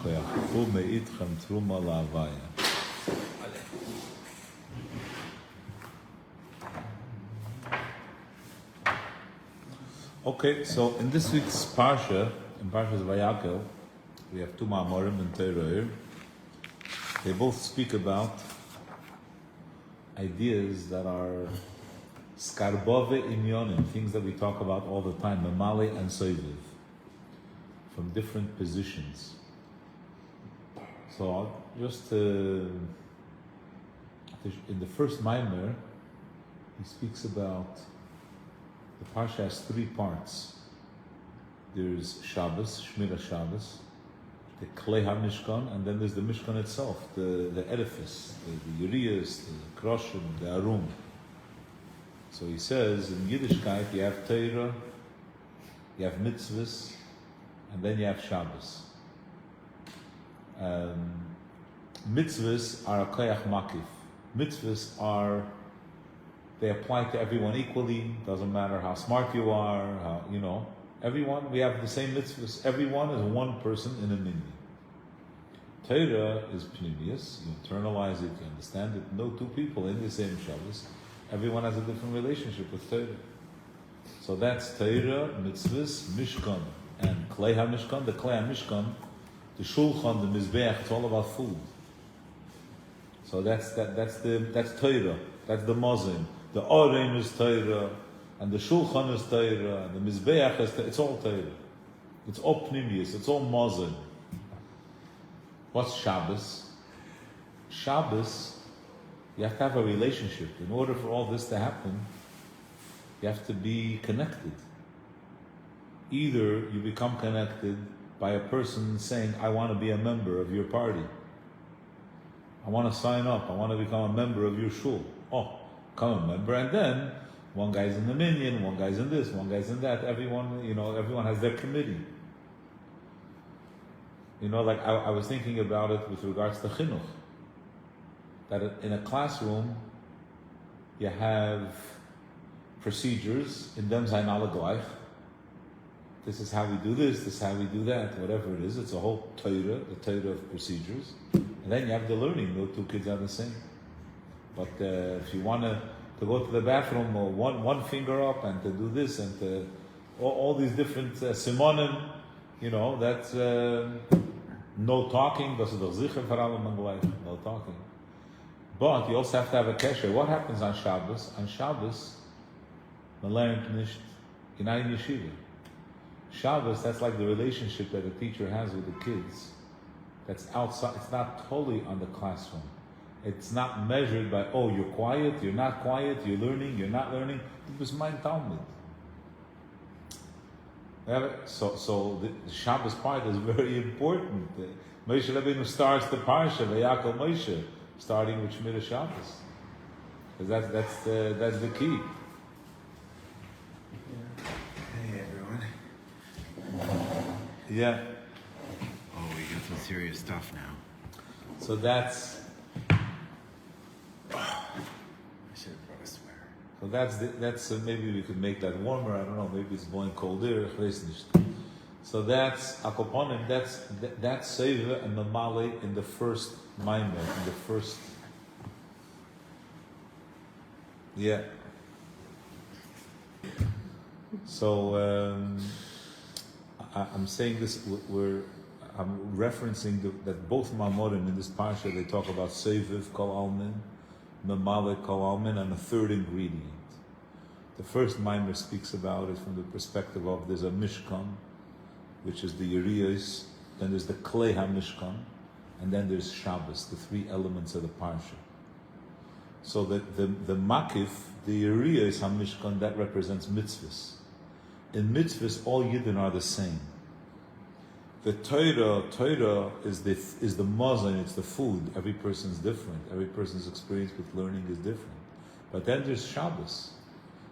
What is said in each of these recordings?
Vayakhel Meitchem Teruma la'avaya. Okay, so in this week's Parsha, in Parshas Vayakhel, we have two Ma'amorim in Torah here. They both speak about ideas that are skarbove inyonim, things that we talk about all the time, mamale and soiviv, from different positions. So just in the first Maimer, he speaks about the Parsha has three parts. There's Shabbos, Shmira Shabbos, the Klei HaMishkan, and then there's the Mishkan itself, the edifice, the Urias, the Kroshim, the Arum. So he says, in Yiddishkeit, you have Torah, you have mitzvahs, and then you have Shabbos. Mitzvahs are a koyach makif. Mitzvahs they apply to everyone equally. Doesn't matter how smart you are, everyone, we have the same mitzvahs. Everyone is one person in a minyan. Torah is pnimius, you internalize it, you understand it. No two people in the same Shabbos. Everyone has a different relationship with Torah. So that's Torah, mitzvahs, Mishkan, and Klei HaMishkan. The Klei HaMishkan, the Shulchan, the Mizbeach, it's all about food. So that's Torah, that's the Mozin. The Orein is Torah, and the Shulchan is Torah, and the Mizbeach is Torah. It's all Torah. It's all Pnimius, it's all Mozin. What's Shabbos? Shabbos, you have to have a relationship. In order for all this to happen, you have to be connected. Either you become connected by a person saying, I want to be a member of your party. I want to sign up. I want to become a member of your shul. Oh, become a member. And then one guy's in the minyan, one guy's in this, one guy's in that. Everyone has their committee. I was thinking about it with regards to chinuch. That in a classroom, you have procedures, in dem sein alle gleich. This is how we do this is how we do that, whatever it is. It's a whole Torah, the Torah of procedures. And then you have the learning, no two kids are the same. But if you want to go to the bathroom, or one finger up, and to do this, and to all these different simonim, that's no talking, das ist doch sicher vor allem gleich, no talking. But you also have to have a kesher. What happens on Shabbos? On Shabbos, man lernt nicht in ein yeshiva. Shabbos, that's like the relationship that a teacher has with the kids. That's outside. It's not totally on the classroom. It's not measured by, you're quiet, you're not quiet, you're learning, you're not learning. It was mein Talmud. So the Shabbos part is very important. Moshe Rabbeinu starts the Parsha, Vayakhel Moshe, starting with Shmira Shabbos. Because that's the key. Hey everyone. Yeah. Oh, we got some serious stuff now. So that's. I should have brought a sweater. So that's maybe we could make that warmer. I don't know. Maybe it's blowing colder. So that's akoponim. That's Seva and Mamale in the first Maimer, in the first. Yeah. So I'm saying this. I'm referencing that both Mamorim in this parsha they talk about Seviv Kol Almin, Mamale Kol Almin, and a third ingredient. The first Maimer speaks about it from the perspective of there's a Mishkan, which is the Urias, then there's the Klei HaMishkan, and then there's Shabbos, the three elements of the parsha. So the Makif, the Urias HaMishkan, that represents mitzvahs. In mitzvahs, all Yidden are the same. The Torah is the mazon, it's the food. Every person's different. Every person's experience with learning is different. But then there's Shabbos.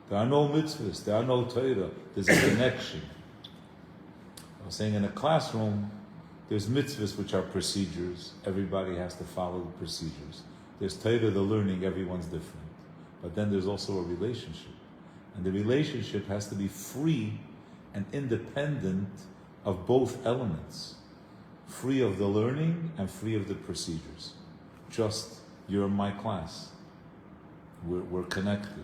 There are no mitzvahs. There are no Torah. There's a connection. I was saying in a classroom, there's mitzvahs which are procedures. Everybody has to follow the procedures. There's Torah, the learning, everyone's different. But then there's also a relationship. And the relationship has to be free and independent of both elements. free of the learning and free of the procedures. Just, you're in my class. We're connected.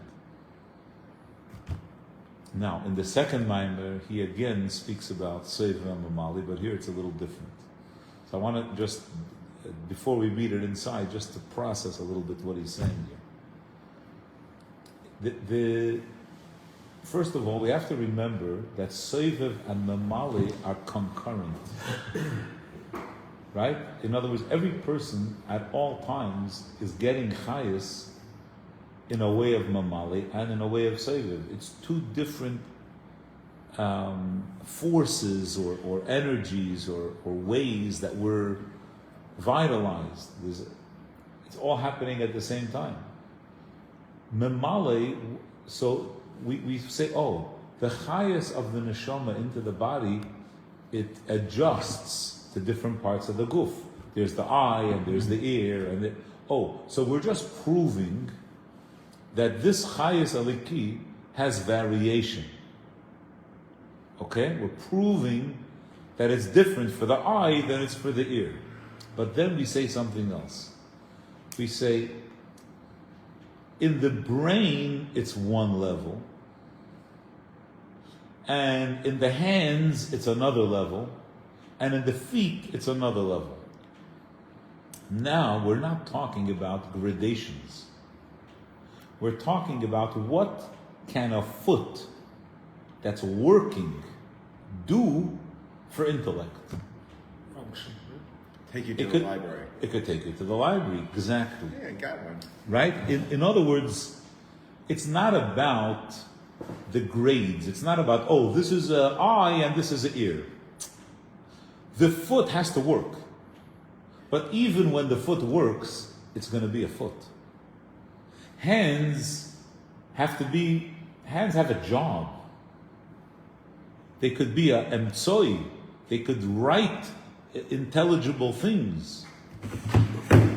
Now, in the second Maimer, he again speaks about Seva and Mamali, but here it's a little different. So I want to just, before we read it inside, just to process a little bit what he's saying here. First of all, we have to remember that Seva and Mamali are concurrent. Right? In other words, every person at all times is getting chayas in a way of Mamali and in a way of Seva. It's two different forces or energies or ways that were vitalized. It's all happening at the same time. Mamali, so we say, the chayas of the neshama into the body, it adjusts to different parts of the guf. There's the eye and there's the ear and so we're just proving that this chayas aliki has variation. Okay? We're proving that it's different for the eye than it's for the ear. But then we say something else. We say, in the brain, it's one level. And in the hands, it's another level. And in the feet, it's another level. Now, we're not talking about gradations. We're talking about what can a foot that's working do for intellect. Function. Take you to the library. It could take you to the library, exactly. Yeah, I got one. Right? In other words, it's not about the grades. It's not about, this is an eye and this is an ear. The foot has to work. But even when the foot works, it's going to be a foot. Hands have a job. They could be a emtsoi. They could write intelligible things.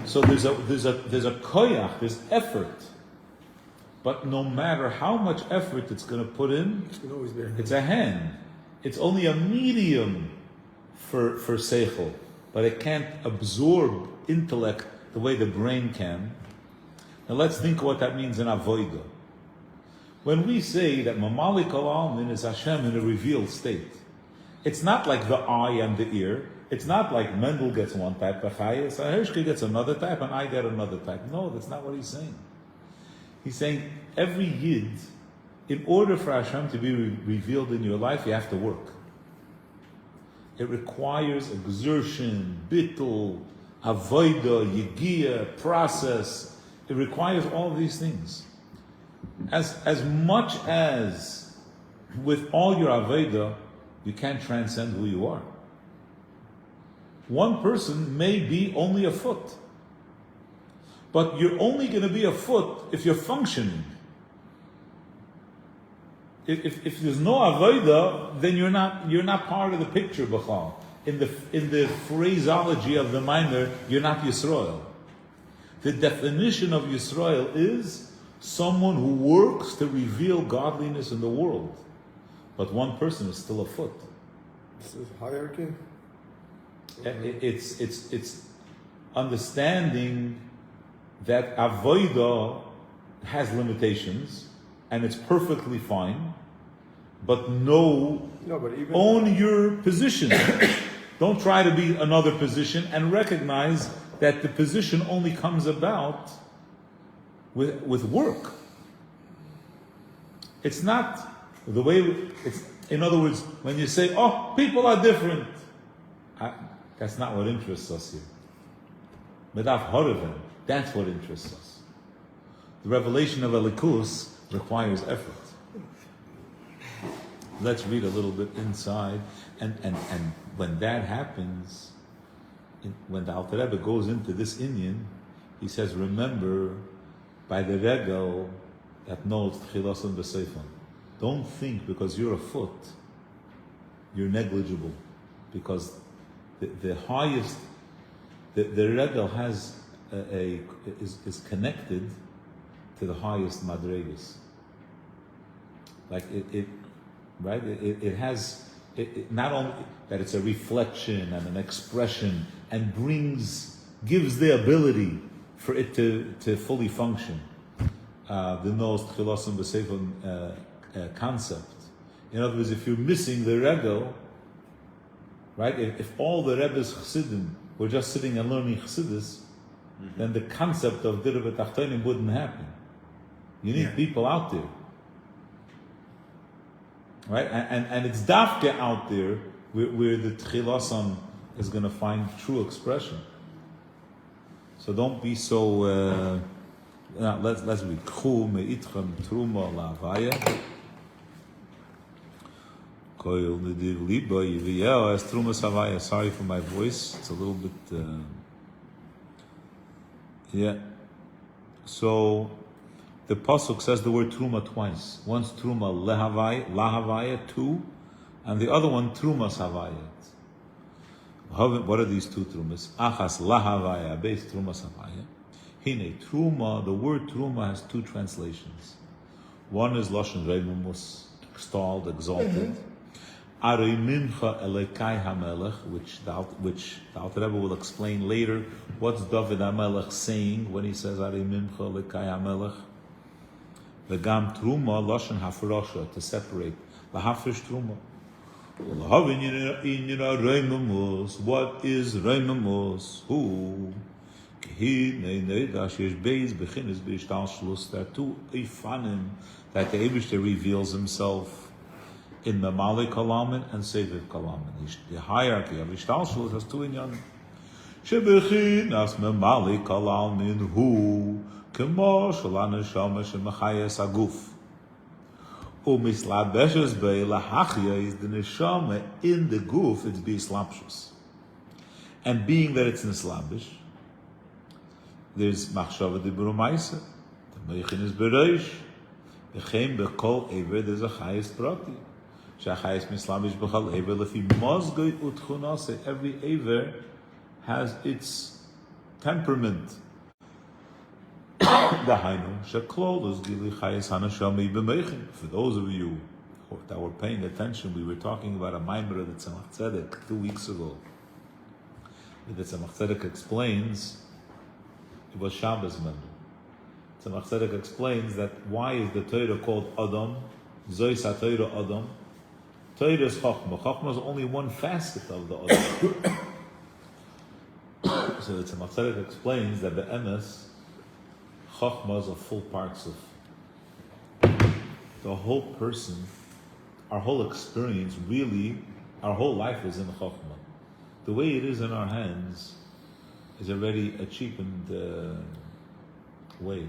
So there's a koyach, there's effort. But no matter how much effort it's going to put in, it's a hand. It's only a medium for seichel, but it can't absorb intellect the way the brain can. Now let's think what that means in avodah. When we say that mamali kol almin is Hashem in a revealed state, it's not like the eye and the ear. It's not like Mendel gets one type of chayas, Hirschke gets another type, and I get another type. No, that's not what he's saying. He's saying every yid, in order for Hashem to be revealed in your life, you have to work. It requires exertion, bittul, avodah, yigia, process. It requires all of these things. As much as with all your avodah, you can't transcend who you are. One person may be only a foot. But you're only going to be a foot if you're functioning. If there's no avodah, then you're not part of the picture, b'chal. In the phraseology of the minor, you're not Yisrael. The definition of Yisrael is someone who works to reveal godliness in the world. But one person is still a foot. This is hierarchy? It's understanding that avodah has limitations and it's perfectly fine, but own your position. Don't try to be another position, and recognize that the position only comes about with work. It's not the way in other words, when you say, people are different, that's not what interests us here. Medav Horeven, that's what interests us. The revelation of Elikus requires effort. Let's read a little bit inside, and when that happens, when the Alter Rebbe goes into this Indian, he says, remember, by the regel that knows Tchilason B'Seifon. Don't think because you're a foot, you're negligible, because the highest, the regel has is connected to the highest madregas. Like it has not only that it's a reflection and an expression and gives the ability for it to fully function. The nos tchilosim b'seifon concept. In other words, if you're missing the regel, right? If all the Rebbe's chassidim were just sitting and learning chassidus, then the concept of dir v'tachtonim wouldn't happen. You need people out there, right? And it's dafke out there where the tchilosim is going to find true expression. So don't be so. Let's read. Kechu, Meitchem, Teruma, Vayakhel. Koil nediv liba Vayakhel as Teruma Savaya. Sorry for my voice; it's a little bit. Yeah. So the pasuk says the word Teruma twice. Once Teruma lahavaya, two, and the other one Teruma Savaya. What are these two Terumas? Achas lahavaya, base Teruma Savaya. Hine, Teruma, the word Teruma has two translations. One is Lashon Reimumus, extolled, exalted. Arei Mincha Elekai HaMelech, which the Alter Rebbe will explain later. What's David HaMelech saying when he says Arei Mincha Elekai HaMelech? V'gam Teruma, Lashon HaFrosha, to separate. L'hafresh Teruma. What is Reimumus? Who? There are two ifanim that the Eibishter reveals himself in the Malik Kalamin and Seviv Kalamin. The hierarchy of Ishtalshulus has two inyanim. Shebechinas Malik Kalamin hu kemo shalana shama shemachayes aguf. Umislabeshes be'ilahachya is the neshama in the guf. It's bislapshus, and being that it's nislabish. There's machshava dibur ma'isa. The meichin is bereish. V'chein bekol ever there's a chayes prati. Shachayes mislamish b'chal ever lefi mozgoy utchunase. Every ever has its temperament. Dahainu sheklol is gili chayes hanashami b'meichin. For those of you that were paying attention, we were talking about a maimer that Tzemach Tzedek 2 weeks ago. That Tzemach Tzedek explains. It was Shabbos member. Tzemach Tzedek explains that why is the Torah called Adam? Zois HaTorah Adam. Torah is Chochmah. Chochmah is only one facet of the Adam. So the Tzemach Tzedek explains that the emes, Chochmah are full parts of the whole person. Our whole experience, really, our whole life is in Chochmah. The way it is in our hands is already a cheapened way.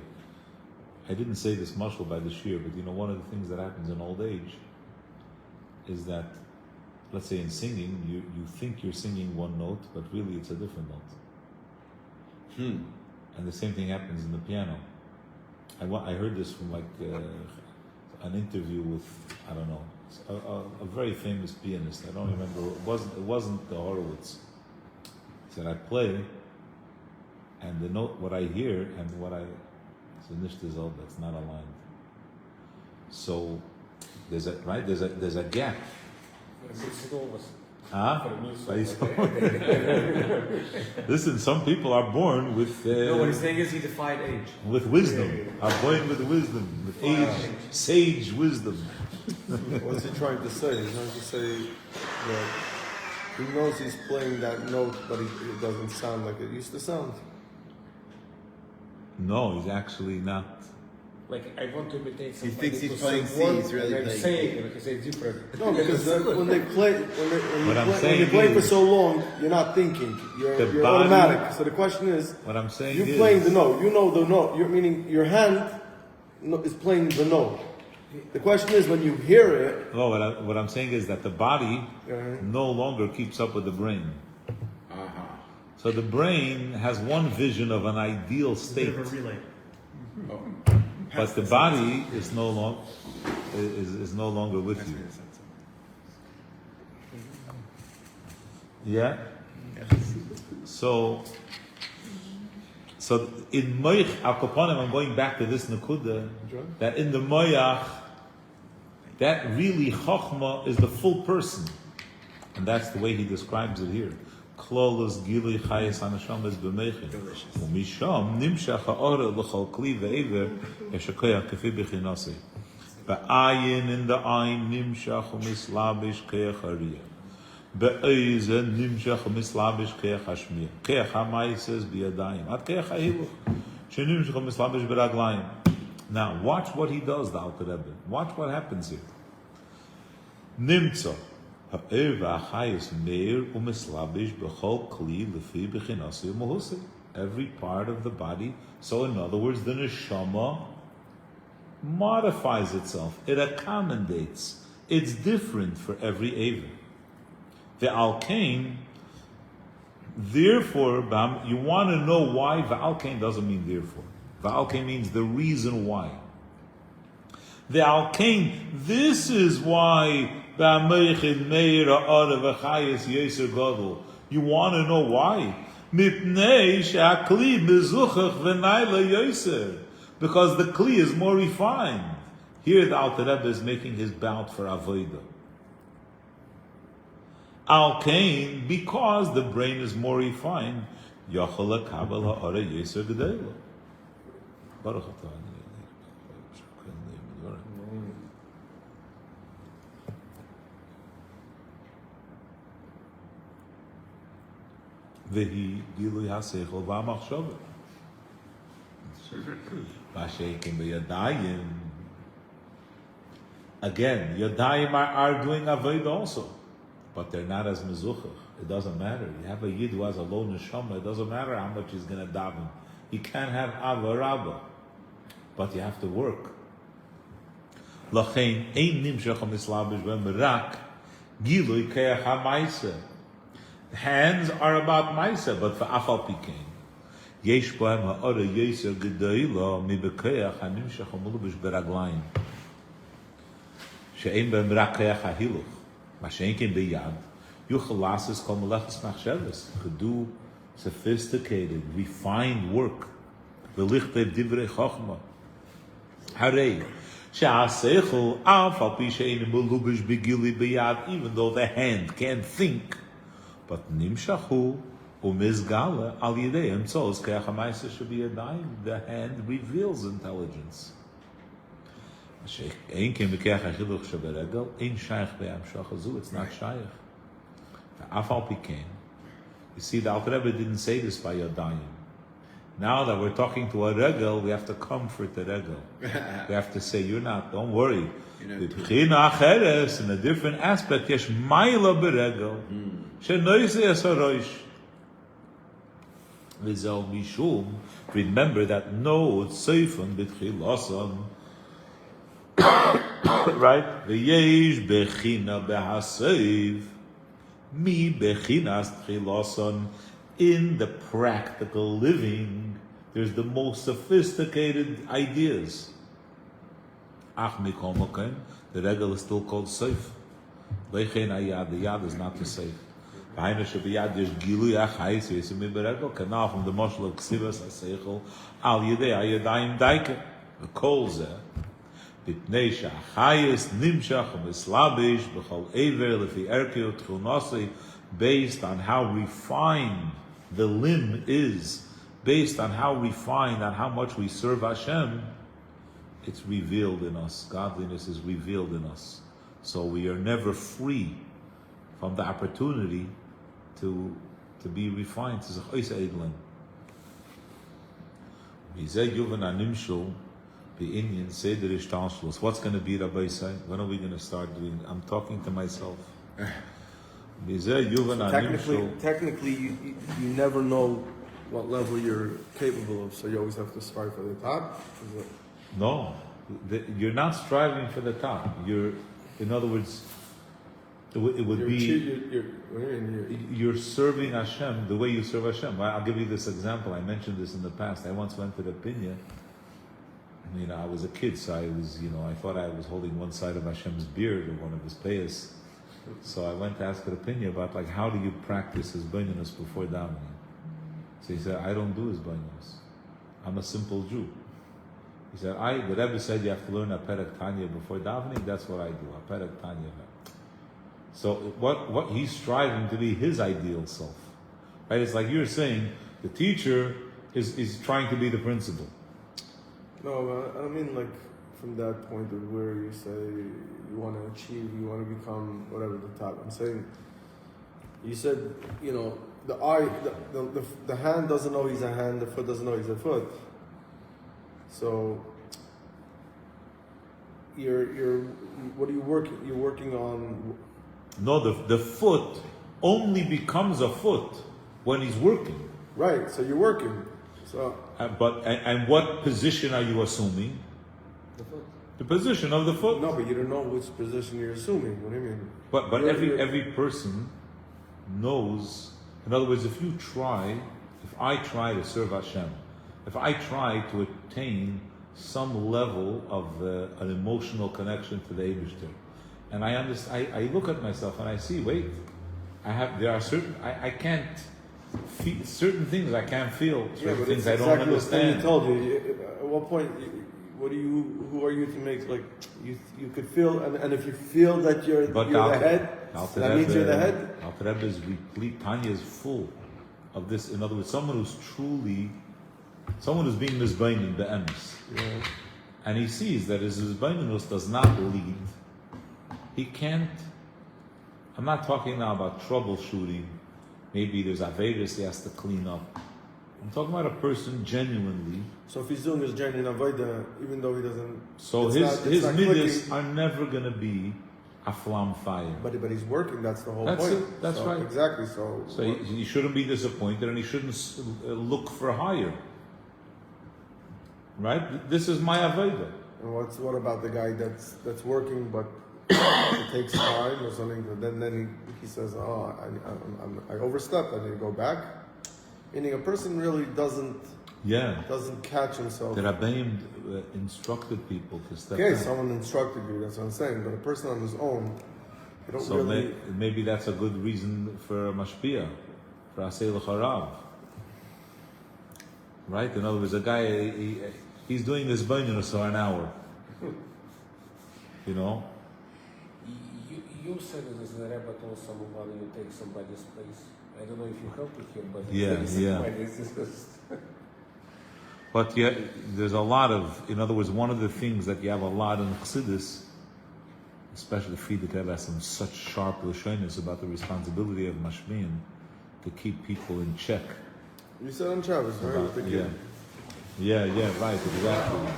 I didn't say this mashal by the shir, but one of the things that happens in old age is that, let's say in singing, you think you're singing one note, but really it's a different note. And the same thing happens in the piano. I heard this from an interview with, I don't know, a very famous pianist. I don't remember. It wasn't the Horowitz. He said, I play, and the note, what I hear, and what I, so nishtazal, that's not aligned. So there's a gap. Listen, some people are born with. No, what he's saying is he defied age. With wisdom, are born with wisdom, with age, sage wisdom. What's he trying to say? He's trying to say that he knows he's playing that note, but it doesn't sound like it used to sound. No, he's actually not. Like, I want to imitate He somebody. thinks he's playing C, he's really I'm playing saying it, because it's different. No, because when they play, when you play for so long, you're not thinking. You're body, automatic. So the question is, what I'm saying you're is, playing the note. You know the note. Meaning your hand is playing the note. The question is when you hear it. No, what I'm saying is that the body no longer keeps up with the brain. So the brain has one vision of an ideal state, but the body is no longer with you. Yeah. So in Moich Akoponim, I'm going back to this Nakuda, that in the Moyach, that really Chochmah is the full person. And that's the way he describes it here. Klolos gilui chayes hanashama is b'meichem. Umisham nimshach ha'ora l'chol kli ve'ever eshakoyach kefi b'chinase. Ba'ayin in the ayin nimshach u'mislabish keach hariyah. Be'ezen nimshach u'mislabish keach hashmiyah. Keach ha'maises b'yadayim. At keach ha'hiluch. Shenimshach u'mislabish b'raglayim. Now, watch what he does, the Alter Rebbe. Watch what happens here. Nimtza. Every part of the body. So in other words, the neshama modifies itself. It accommodates. It's different for every Eivah. The Alkain, therefore, you want to know why. Va'alkain doesn't mean therefore. Va'alkain means the reason why. The Alkain, this is why you want to know why? Because the kli is more refined. Here the Alter Rebbe is making his bout for avodah. Al-Kain, because the brain is more refined, Baruch atah. Vehi gilui hasechol v'amachshava. V'asheikim b'yadayim. Again, yadayim are doing avodah also, but they're not as mezuchach. It doesn't matter. You have a yid who has a low neshama. It doesn't matter how much he's going to daven. He can't have ava rabba, but you have to work. Lachein ein nimshach hamislabish v'merak gilui keach ha'maisa. Hands are about Maisa, but for Afal Pikein. Yesh bohem ha'ora yeser gedoyla mi bekeach hanimshach hamulubish beraglayim. She'ein behem rak keach hahiluch. Ma she'en ken beyad. Yuchel lasis kol melechus machshavas. Could do sophisticated, refined work. V'lichtei divrei chochma. Harei. She'aseichel afal pi she'ein melubish begili beyad. Even though the hand can't think. But nimshachu umizgala al yidei emtzos keach ha'maisa should be a dime. The hand reveals intelligence. Ein kem bekeach hachiluch sheberegel ein shaykh be'amshach hazu. It's not shaykh. Afal pikein. You see, the Alter Rebbe didn't say this by yadayim. Now that we're talking to a regel, we have to comfort the regel. We have to say, "You're not. Don't worry." In a different aspect, yesh ma'ila beregel. Remember that no seifon b'tchilasan, right? V'yesh bechina behaseiv mi bechinas tchilasan. In the practical living, there's the most sophisticated ideas. Ach mikol mokem, the regel is still called seif. Lechein ayad, the yad is not the seif. V'hainu shebiyad yesh gilui achayis yesim beregel, kanal from the moshel of ksivas haseichel al yedei ayadayim daike. The kol zeh b'pnei she'achayis nimshach u'mislabish b'chol eiver lefi erkei u'tchunasi, based on how refined the limb is, based on how refined, on how much we serve Hashem, it's revealed in us. Godliness is revealed in us. So we are never free from the opportunity to be refined. What's going to be Rabbi Say? When are we going to start doing? I'm talking to myself. Technically, you never know what level you're capable of, so you always have to strive for the top. No, you're not striving for the top. In other words, you're serving Hashem the way you serve Hashem. I'll give you this example. I mentioned this in the past. I once went to the Pinya. I was a kid, so I thought I was holding one side of Hashem's beard or one of his payas. So I went to ask an opinion about how do you practice his baininus before davening. So he said, I don't do his baininus. I'm a simple Jew. He said, the Rebbe said you have to learn a perek Tanya before davening. That's what I do, a perek Tanya. So what he's striving to be his ideal self, right? It's like you're saying the teacher is trying to be the principal. No, I don't mean like from that point of where you say you want to achieve, you want to become whatever the top. I'm saying, you said, the hand doesn't know he's a hand, the foot doesn't know he's a foot. So what are you working? You're working on. No, the foot only becomes a foot when he's working. Right. So you're working. So. And what position are you assuming? The foot. The position of the foot. No, but you don't know which position you're assuming. What do you mean? But every person knows. In other words, if I try to serve Hashem, if I try to attain some level of an emotional connection to the Eibishter, and I look at myself and I see, wait, there are certain I can't feel certain things I can't feel, certain things I don't understand. I told you. At what point? Who are you to make like you could feel, and if you feel that you're the head, that means you're the head. Alter Rebbe is replete. Tanya is full of this. In other words, someone who's being misbain in the emes, and he sees that his misbainus does not lead. He can't. I'm not talking now about troubleshooting. Maybe there's avedas he has to clean up. I'm talking about a person genuinely. So if he's doing his genuine avodah, even though he doesn't. So his midas are never going to be a flam fire. But he's working. That's the whole point. That's right. Exactly. So he shouldn't be disappointed, and he shouldn't look for higher. Right? This is my avodah. And what about the guy that's working, but it takes time or something? But then he says, "Oh, I overstepped. I need to go back." Meaning a person really doesn't catch himself. The Rabbeim instructed people to step back. back. Someone instructed you, that's what I'm saying. But a person on his own, you don't maybe that's a good reason for a mashpia, for asay l'charav. Right? In other words, a guy, he's doing his banyan for an hour. You know? You said it as the Rebbe told someone you take somebody's place. I don't know if you helped with him, but But there's a lot of, in other words, one of the things that you have a lot in Chassidus, especially Friedrich has some such sharp lashonis about the responsibility of mashmiin to keep people in check. You said on Shabbos, right? Yeah, right, exactly.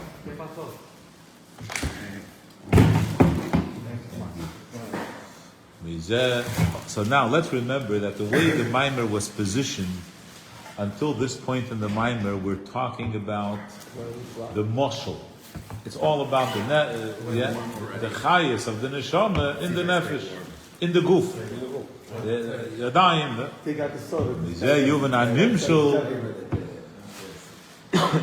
So now let's remember that the way the mimer was positioned until this point in the mimer, we're talking about the moshel. It's all about the chayas of the neshama in the nefesh, in the guf. The yadayim. Take out the soda.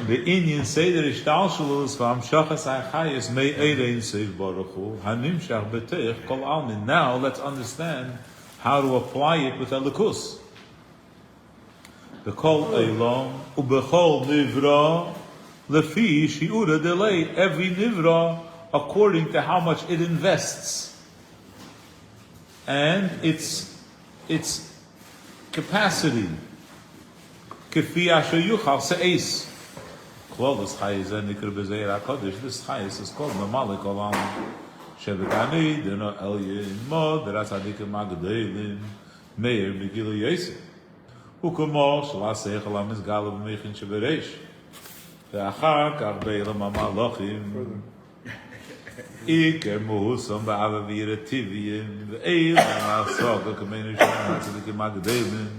The Indian say that ishtalshalus v'amshachas ha'chayis mei erein seiv baruch hu hanimshach b'teich kol almin. Now let's understand how to apply it with elikus. B'kol eilam u'b'chol nivra lefi shiura delay. Every nivra according to how much it invests and its capacity. Kefi asher yuchal se'es. This chayis is called Mamalik Olam. Shevetani, Dino Elyin Mod, Beratzadikim Magdelim, Meir Megilu Yosef. Ukumor, Shalasech Olam is Galav Mechin Sheberesh. Ve'achar Kach Beilam Amalachim. Iker Muhusam Ba'avavir Tiviyim. Ve'eil Amasog, Kamenu Shem, Tzadikim Magdelim.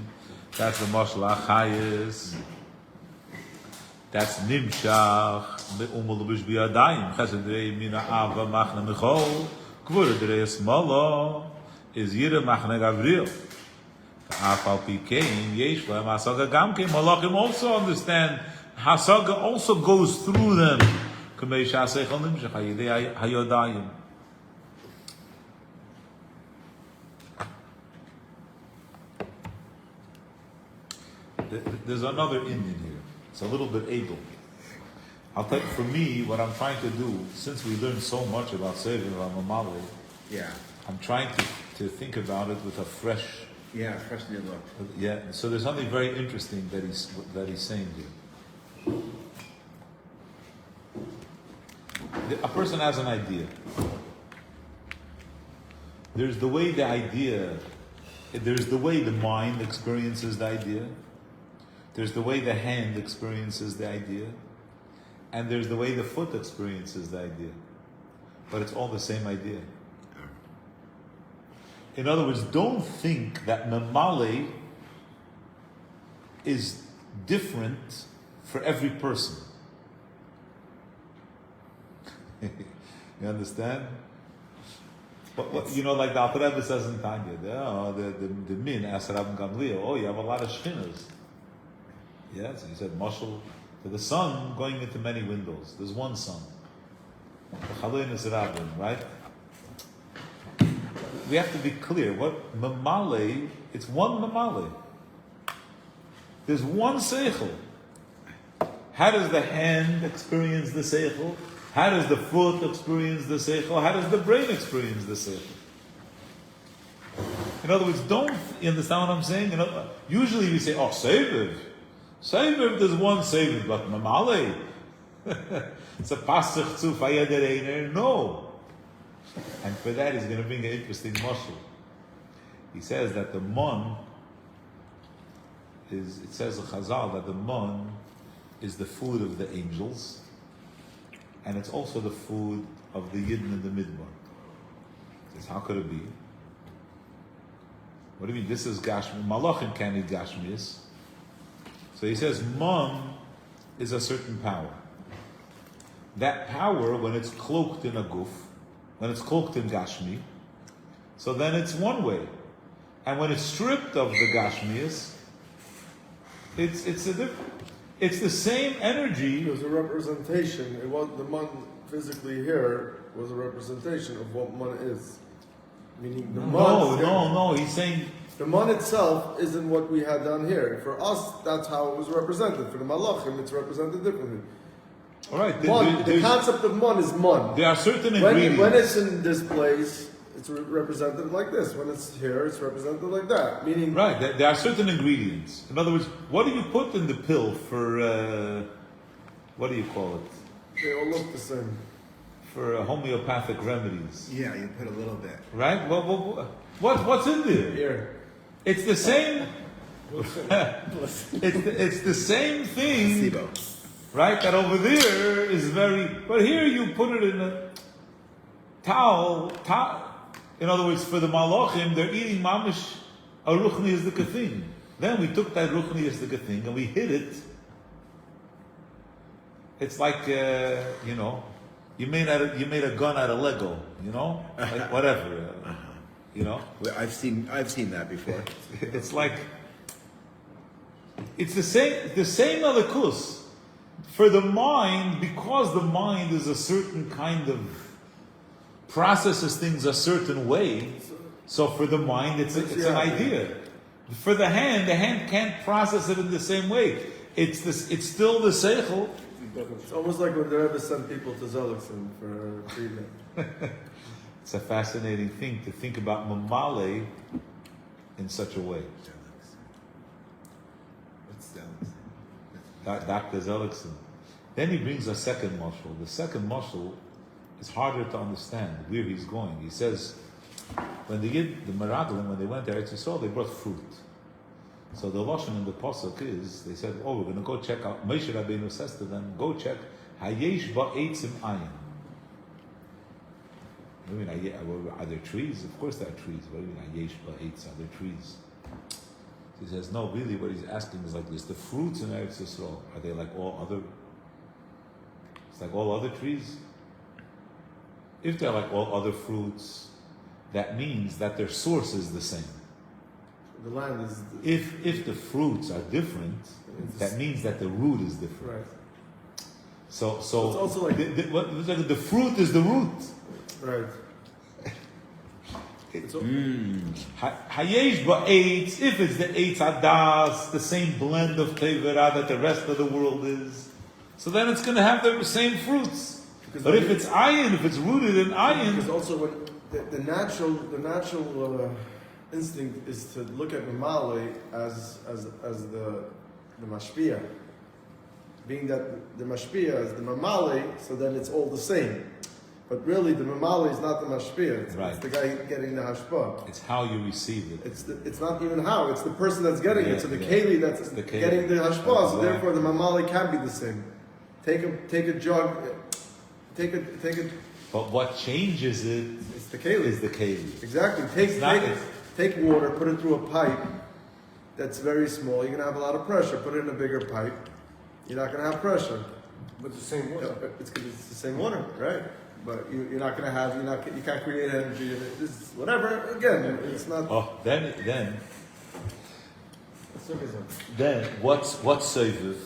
That's the Moshel HaChayis. That's nimshach umulubish biyadayim. Chesed rei mina ava machna michol. Kvura derei smala is yira machna gavril. Afal pikein yesh lahem hasaga gamkein. Malachim also understand. Hasaga also goes through them. Kamei shaseichal nimshach hayidei hayodayim. There's another Indian here. It's a little bit able. I'll tell you, for me, what I'm trying to do, since we learned so much about Sefer Ramamale, I'm trying to to think about it with a fresh. Yeah, fresh new look. Yeah. So there's something very interesting that he's saying here. A person has an idea. There's the way the mind experiences the idea. There's the way the hand experiences the idea. And there's the way the foot experiences the idea. But it's all the same idea. In other words, don't think that mamale is different for every person. You understand? But like the Alter Rebbe says in Tanya, the min asked Rabbi Gamliel, oh, you have a lot of shchinas. Yes, he said, mashal, to the sun going into many windows. There's one sun. The Chaloin is Rabbin, right? We have to be clear. What mamale? It's one mamale. There's one seichel. How does the hand experience the seichel? How does the foot experience the seichel? How does the brain experience the seichel? In other words, you understand what I'm saying? Usually we say, oh, seviv. Seviv, there's one seviv, but mamale. It's a pasach zu fayedereiner. No. And for that, he's going to bring an interesting mashal. He says that the mon it says in Chazal that the mon is the food of the angels, and it's also the food of the Yidden in the Midbar. He says, how could it be? What do you mean? This is Gashmi. Malachim can't eat Gashmias. So he says, mon is a certain power. That power, when it's cloaked in a guf, when it's cloaked in Gashmi, so then it's one way. And when it's stripped of the Gashmias, it's a different. It's the same energy. It was a representation. It was the man physically here was a representation of what man is. Meaning the No. He's saying the man itself isn't what we had down here. For us, that's how it was represented. For the malachim, it's represented differently. all right. The concept of man is man. There are certain ingredients. When it's in this place, it's represented like this. When it's here, it's represented like that. Meaning, right, there are certain ingredients. In other words, what do you put in the pill for, what do you call it? they all look the same. For homeopathic remedies. Yeah, you put a little bit. Right? What's in there? Here. It's the same. it's the same thing. Placebo. Right? That over there is very. But here you put it in a towel. In other words, for the malachim, they're eating mamish a ruchni is the thing. Then we took that ruchni is the thing and we hid it. It's like you made a gun out of Lego. Like whatever. Well, I've seen that before. It's like it's the same alakus for the mind, because the mind is a certain kind of processes things a certain way. So for the mind, it's an idea. For the hand can't process it in the same way. It's still the seichel. It's almost like when the Rebbe sent people to Zolixon for treatment. It's a fascinating thing to think about mamale in such a way. Dr. Zolixon. Then he brings a second mashal. The second mashal is harder to understand where he's going. He says, when the Meraglim, when they went to Eretz Yisrael, they brought fruit. So the lashon in the pasuk is, they said, we're going to go check out. Moshe Rabbeinu says to them, go check hayesh ba'etzim ayin. I mean, are there trees? Of course there are trees. What do you mean hayesh ba'etz? Are there trees? He says, no, really what he's asking is like this. The fruits in Eretz Yisrael, are they like all other? It's like all other trees? If they're like all other fruits, that means that their source is the same. The land is. If the fruits are different, that means that the root is different. Right. So it's also like the fruit is the root. Right. Hayesh ba'etz, if it's the eitz hadas, the same blend of tevera that the rest of the world is, so then it's going to have the same fruits. But if it's ayin, if it's rooted in ayin, because also when the natural instinct is to look at Mamale as the mashpia, being that the mashpia is the Mamale, so then it's all the same. But really, the Mamale is not the mashpia. It's the guy getting the hashpah. It's how you receive it. It's not even how. It's the person that's getting it. So the keli that's getting the hashpah. So therefore, the Mamale can't be the same. Take a jug. Take a. But what changes it? It's the keli. Is the keli. Exactly. Take water, put it through a pipe that's very small. You're gonna have a lot of pressure. Put it in a bigger pipe. You're not gonna have pressure. With the same water. It's the same water, right? But you're not gonna have. You can't create energy. This is whatever. Again, it's not. Oh, then what's soiviv?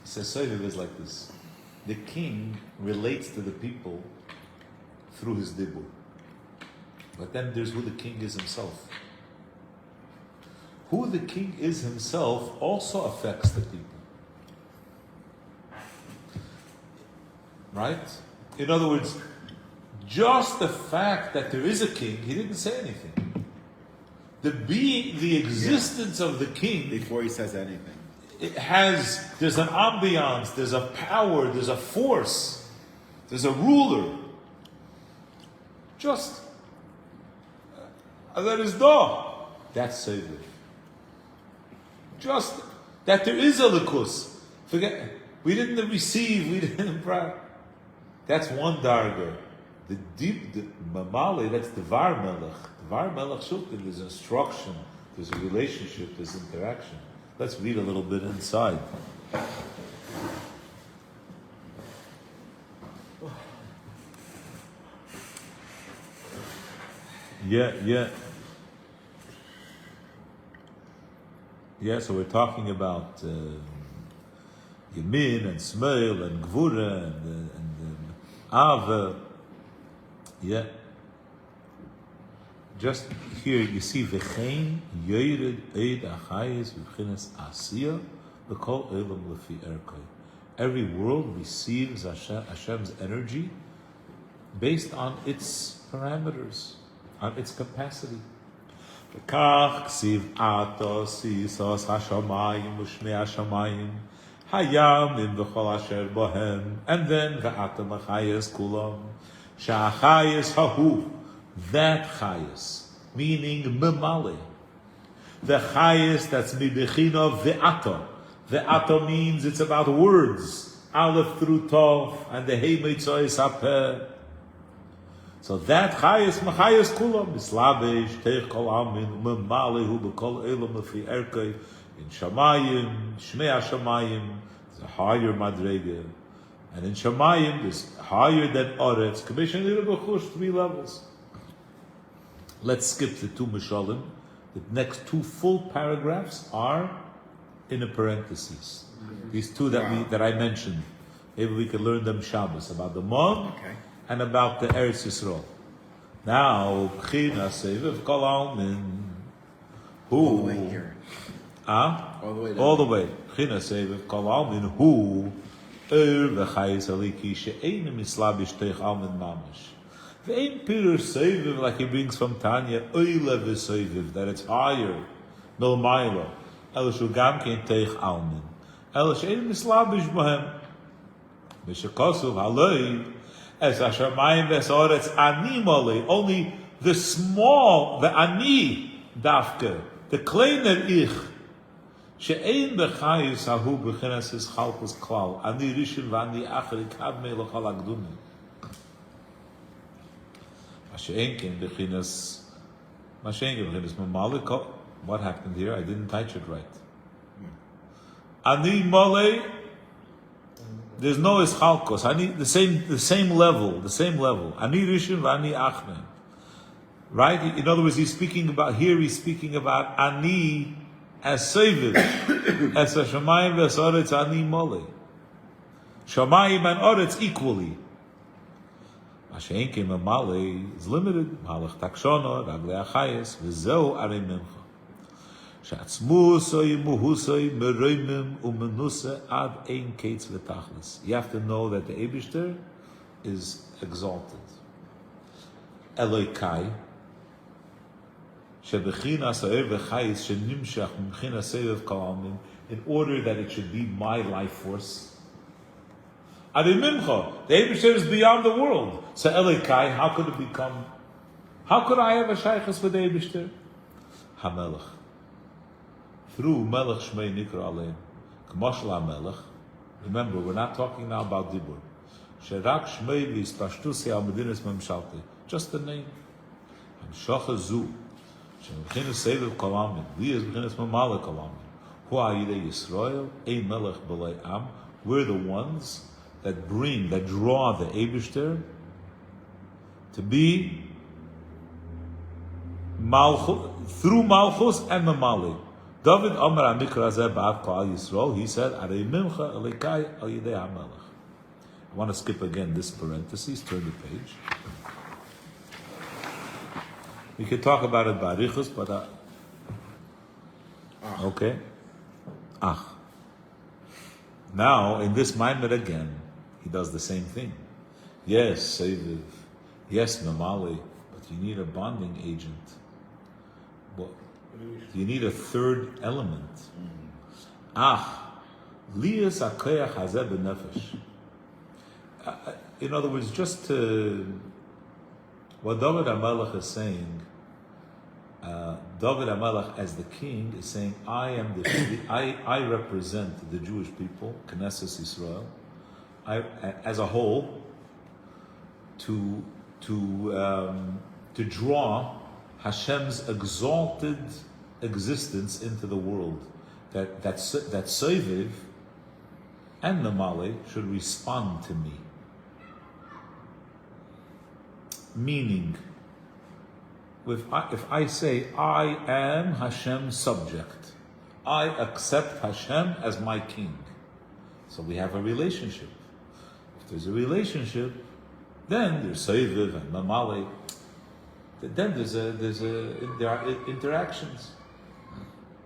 He says soiviv is like this. The king relates to the people through his dibur. But then there's who the king is himself. Who the king is himself also affects the people. Right? In other words, just the fact that there is a king, he didn't say anything. The existence of the king, before he says anything, there's an ambiance, there's a power, there's a force, there's a ruler. Just that is da. That's Savior. Just that there is a likus. Forget, we didn't receive, we didn't pray. That's one darga. The mamale, that's the var melech. The var melech shulkin, there's instruction, there's a relationship, there's interaction. Let's read a little bit inside. Yeah, so we're talking about Yemin and Smeil and Gvura and Ava. Yeah. Just here you see V'chein Yored Eid Achayis V'chinas Asiya V'kol Elam Lefi Erkei. Every world receives Hashem's energy based on its parameters, on its capacity. V'kach ksiv atos isos hashamayim u'shmei hashamayim hayamim v'chol asher bohem, and then v'atam achayes kulam sha'achayes hahu, that chayes, meaning memale, the chayes that's mibechina v'ato. V'ato means it's about words, aleph through tov, and the hey meitzois hapeh. So that chayes machayes kulam mislabesh teich kol amin memalehu b'kol elam lefi erkei in shamayim shmei hashamayim. It's a higher madrega, and in shamayim is higher than oretz. Commission l'rebuchush, 3 levels. Let's skip the 2 mishalim. The next 2 full paragraphs are in the parentheses. These 2 that I mentioned. Maybe we can learn them Shabbos about the Mon. okay, And about the Eretz Yisrael. Now, B'china Seviv Kol Almin. all the way here, all the way down. All the way. B'china Seviv Kol Almin. Who? V'chayis Aliki She'ein Mislabish Teich Almin Mamish. V'ein Pirur Seviv, like he brings from Tanya, Oile V'Seviv, that it's higher. Milmayla. El Shugam Kein Teich Almin. El She'ein Mislabish Bohem. Mishakosov Haloi. As Hashemayim v'esaretz ani mole, only the small, the ani dafke, the kleiner ich, she'ein b'chayis hahu b'chinas his chalkus klal, ani rishon v'ani acher ikadmei l'chal agdumi. Mashe'en ken b'chinas mamale. What happened here? I didn't touch it right. Ani mole. There's no ischalkos. I need the same level. Ani rishon v'ani achne. Right? In other words, he's speaking about ani as seviv, as a shamayim v'esaretz ani mole. Shamayim and oretz equally. Mashein came a male is limited. Malach takshona raglei achayes v'zeu arei mincha. You have to know that the Eibishter is exalted. Elokai, shebechinas ha'er v'chayis shenimshach m'chinas sevev kol almin, in order that it should be my life force. Adi Mimcha, the Eibishter is beyond the world. So Elokai, how could it become? How could I have a shaykhus with the Eibishter? HaMelech. Through Melech Shmei Nikra Alein. K'moshel HaMelech. Remember, we're not talking now about Dibur. Sherak Shmei v'yispashtusi al Medinas Memshalti. Just the name. Hamshocha Zu. Shemchinas Seviv Kol Almin. Li is B'chinas Mamale Kol Almin. Hu Ha'yidei Yisrael. Ein Melech B'lei Am. We're the ones that draw the Eibishter to be Malchus, through Malchus and Mamali. David Amar HaMikra Zeh Ba'av Kol Yisrael, he said, Arei Mimcha Elikai Al Yidei HaMelech. I want to skip again this parenthesis, turn the page. We could talk about it barichus, but okay. Now, in this Maimer again, he does the same thing. Yes, Seviv. Yes, Mamali. But you need a bonding agent. Well, you need a third element. Liyas akoyach hazeh b'nefesh. In other words, just to what David HaMelech is saying, David HaMelech as the king is saying, I represent the Jewish people, Knesset Yisrael, as a whole, to draw Hashem's exalted existence into the world. That Soviv and Namale should respond to me. Meaning, if I say, I am Hashem's subject, I accept Hashem as my king. So we have a relationship. If there's a relationship, then there's Soviv and Namale. Then there are interactions.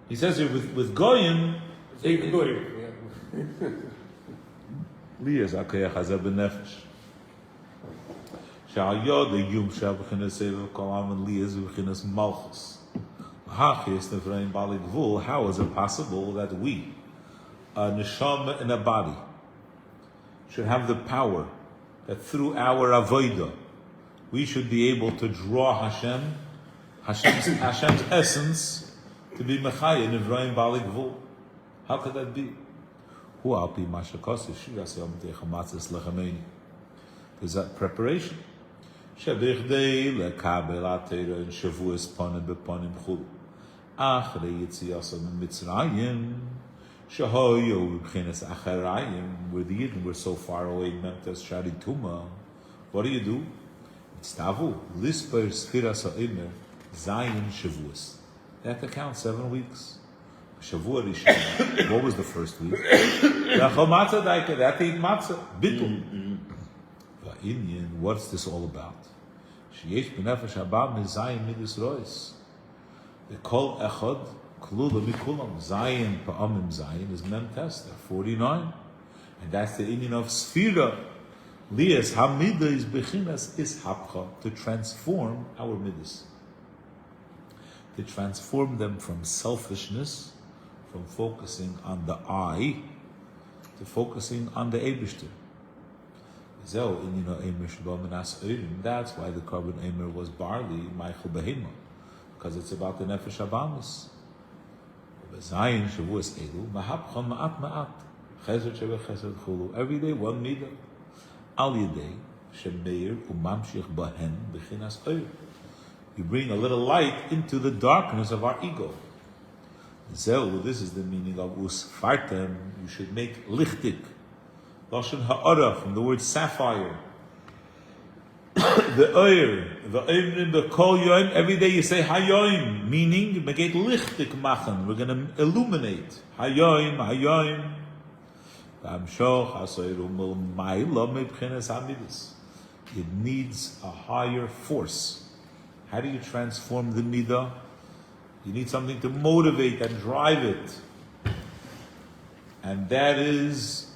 He says here with Goyim, Liyas akoyach hazeh b'nefesh. Sha'ayod yum she'ab'chinas seviv kol almin liyas b'chinas malchus. Hachis nefreim bali gvul. How is it possible that we, a neshama in a body, should have the power that through our avodah we should be able to draw Hashem's essence to be mechaya nefreim bali gvul? How could that be? There's that preparation. Where the Yidden were so far away, Teruma. What do? They have to count 7 weeks. Shavua Rishon. What was the first week? They had to eat matzah. Bittul. Va'inyan, what's this all about? Sheyesh b'nefesh haba mizayim midis rois. The kol echad klula mikulam. Zayin pa'amim zayin is mem test. They're 49. And that's the Indian of Sfira. Liyas hamida is bechinas is hapcha. To transform our midas. To transform them from selfishness, from focusing on the I, to focusing on the Eibishter. That's why the carbon Eimer was barley, Michael Behema, because it's about the Nefesh Abamis. Every day, one midah. Al Yedei, Shemeir, Umamshich Bahen, Bechinas Oyer. You bring a little light into the darkness of our ego. This is the meaning of usfartem. You should make lichtik. Lashon ha'ara, from the word sapphire. The oyer, the oymrim, the kol yoim. Every day you say hayoim, meaning make lichtik machen. We're going to illuminate hayoim, hayoim. It needs a higher force. How do you transform the midah? You need something to motivate and drive it. And that is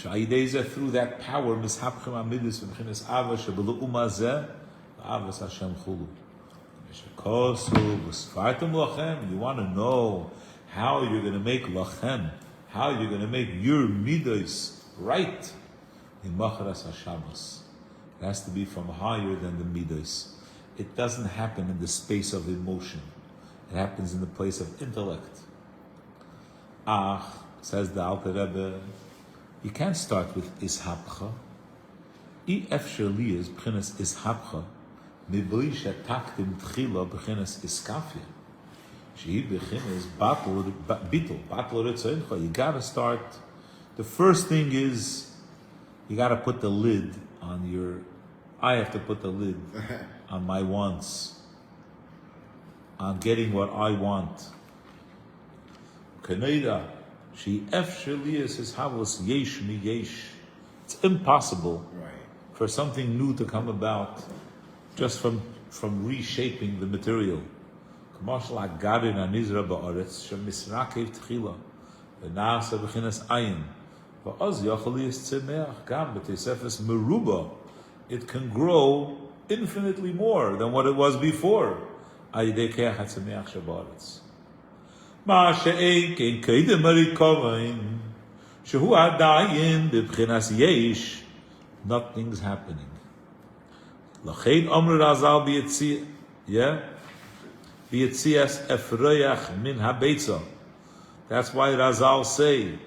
through that power, mishapchem amidus v'mchinas ava shebelu umazeh, avas Hashem chulu. You want to know how you're going to make lachem, how you're going to make your midos right in macharas hashabbos. It has to be from higher than the midos. It doesn't happen in the space of emotion. It happens in the place of intellect. Says the Alter Rebbe, you can't start with ishapcha. Efshar li is b'chinas ishapcha. מבלי שתקתם תחילה בכנס איסקפיה, שהיא בכנס ביטל רצונך. You gotta start. The first thing is you gotta put the lid on your. I have to put the lid on my wants, on getting what I want. Kaneda, she efshelias is havos yesh mi yesh. It's impossible for something new to come about just from reshaping the material. Kamashal agarin anizra ba'aretz shemisrakev tchila v'nasa b'chinas ayin v'oz yachal yis tzemeach gam b'teisefes meruba. It can grow infinitely more than what it was before. Ayidei keach hatzemeach shebaretz. Ma she'ein kein keidem harikovain shehu adayin b'chinas yesh. Nothing's happening. L'chein Omer Razal b'yetzias efroyach min habeitza. That's why Razal say,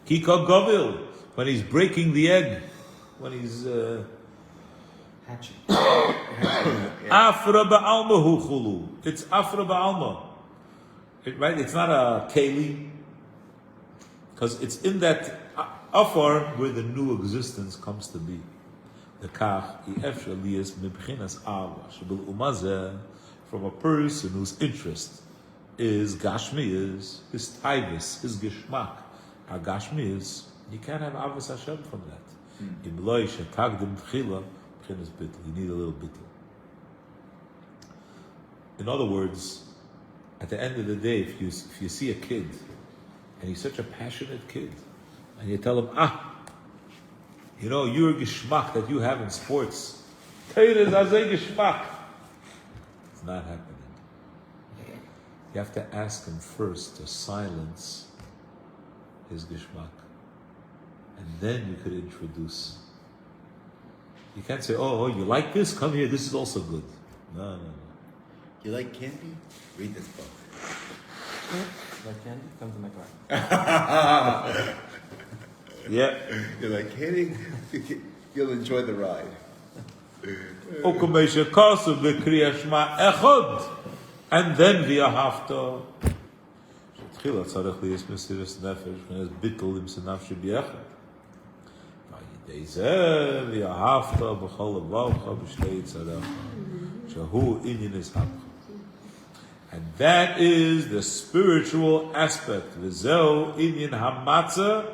Kika Govil, when he's breaking the egg, when he's hatching. Afra ba'alma hu chulu. It's Afra ba'alma. Right? It's not a keli. Because it's in that afar where the new existence comes to be. The kach efshar liyas mibchinas ava shebel umazeh, from a person whose interest is gashmi, is his taivus, his geshmak, a gashmi is. You can't have avos Hashem from that. Im loy shetagdim tchila b'chinas bittul. You need a little bittul. In other words, at the end of the day, if you see a kid and he's such a passionate kid, and you tell him, you know, your geschmack that you have in sports, it's not happening. You have to ask him first to silence his geschmack, and then you could introduce. You can't say, oh, you like this? Come here, this is also good. No. You like candy? Read this book. Like candy? Come to my car. Yeah. You like candy? You'll enjoy the ride. And then v'ahavta. Tchila tzarech liyas mesiras nefesh v'nes bittul im senav shebiyechad. V'yidei zeh v'ahavta b'chol levavcha b'shtei tzarecha shahu inyan ishapcha. And that is the spiritual aspect. V'zeu inyan hamatzah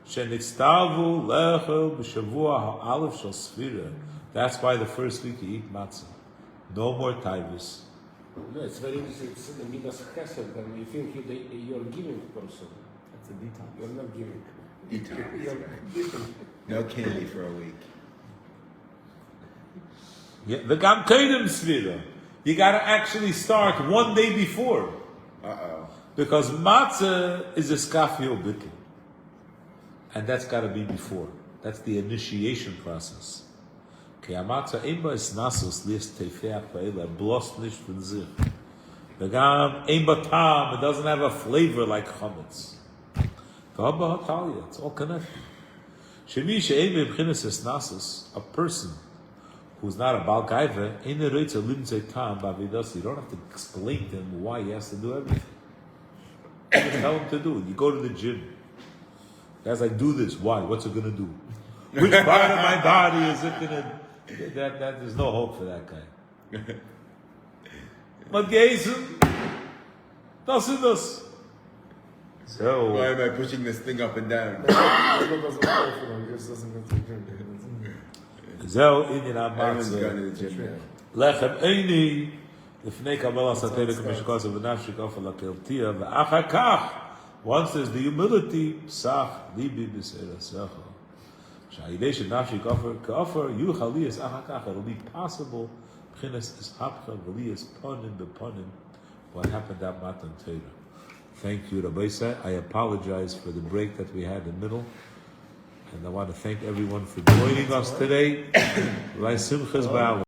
shenitztavu lechel b'shavua ha'alef shel sfira. That's why the first week you eat matzah. No more taivus. No, it's very interesting. It's the midas chesed, and you think you're giving person. That's a detox. You're not giving. Detox. You're giving. No candy for a week. Yeah, the gam kedem sfira. You got to actually start one day before. Because matzah is a skafio bittul. And that's got to be before. That's the initiation process. It doesn't have a flavor like chametz. It's all connected. A person who's not a Baal Gaiva, you don't have to explain to him why he has to do everything. You just tell him to do it. You go to the gym. Guys like, do this. Why? What's it going to do? Which part of my body is it going to... That there's no hope for that guy. But Geisen, das ist das. So... Why am I pushing this thing up and down? It doesn't work for him. He just doesn't go to the gym. Everyone's going to the gym now. לחם עיני, לפני קבלת התורה כמשקל ובנפשי כופר לקלטיה, ואחר כך, Once there's the humility, psach libi b'seirasecha. Sha'idei shenafshi kafar yuchal liyas achakach. It'll be possible. B'chinas ishapcha v'liyas ponim b'ponim. What happened at Matan Torah? Thank you, Rabbi Say. I apologize for the break that we had in the middle. And I want to thank everyone for joining us today.